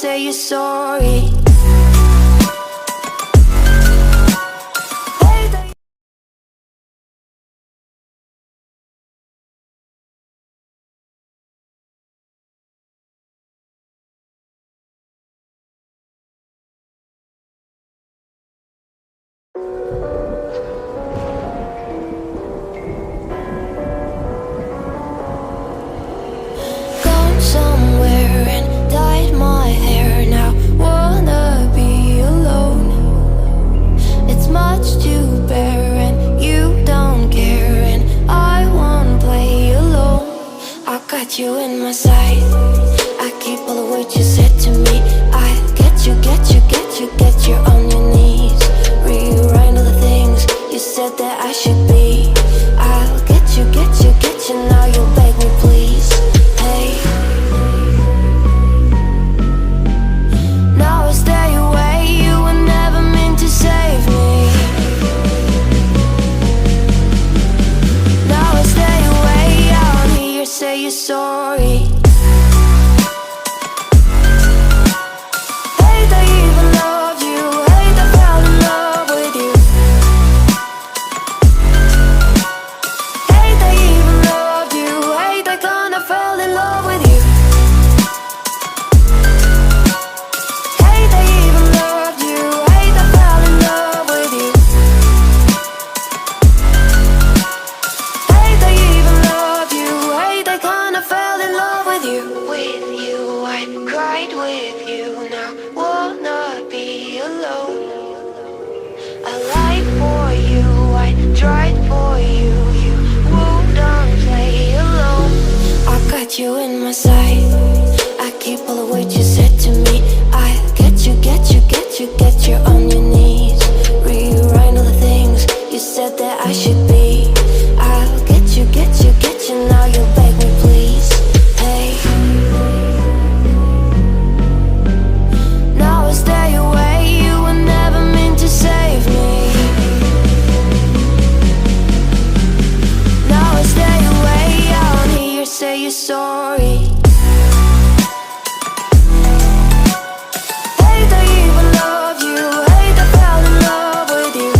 say you're sorry. Gone somewhere and dyed my hair now. Wanna be alone. It's much to bear and you don't care, and I won't play alone. I got you in my sight. I keep all the words you said to me. I get you, get you, get you, get you on your knees. Rewrite all the things you said that I should be. I'll get you, get you, get you. Now you'll beg me please. Hey, now I stay away. You were never meant to save me. Now I stay away. I wanna hear you say you're sorry. Hate I even loved you. Hate I fell in love with you. Hate I even loved you. Hate I kinda fell in love with you. Hate I even loved you. Hate I fell in love with you. Hate I even loved you. Hate I kinda fell in love with you. With you, I cried with you. Now wanna be alone. I lied for you, I tried for you. You wouldn't play alone. I got you in my sight. I keep all the words you said to me. I get you, get you, get you, get you on your knees. Rewrite all the things you said that I should be. I'll get you, get you, get you. Now you'll beg me please. Hey, now I stay away. You were never meant to save me. Now I stay away. I wanna hear you say you're sorry. Hate I even loved you. Hate I fell in love with you.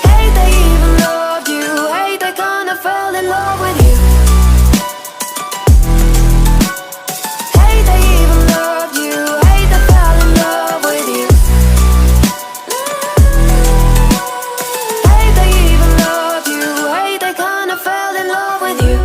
Hate I even loved you. Hate I kinda fell in love with you. Hate I even loved you. Hate I fell in love with you. Hate I even loved you. Hate I kinda fell in love with you.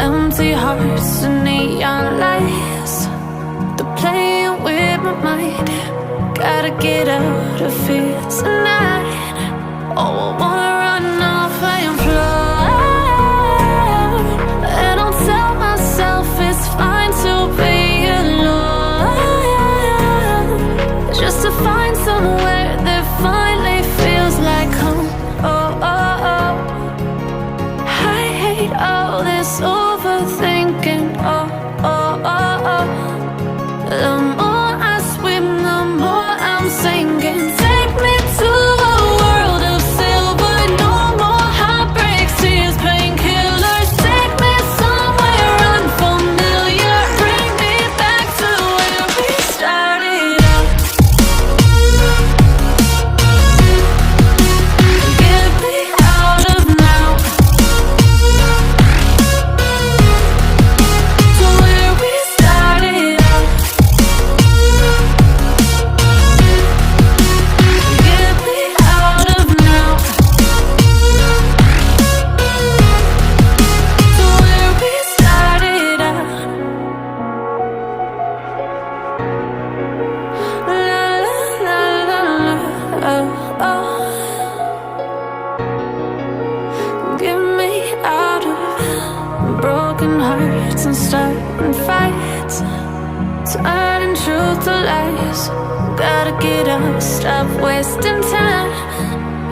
Empty hearts and neon lights, they're playing with my mind. Gotta get out of here tonight. Oh, I wanna run off and fly. And I'll tell myself it's fine to be alone, just to find somewhere that finally feels like home. Oh, oh, oh. I hate all this overthinking. Oh, oh, oh, oh. The more I swim, the more I'm sinking. Take me to a world of silver. No more heartbreaks, tears, painkillers. Take me somewhere unfamiliar. Bring me back to where we started out. Get me out of now. turning truth to lies. Gotta get up, stop wasting time.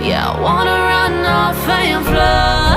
Yeah, I wanna run off and fly.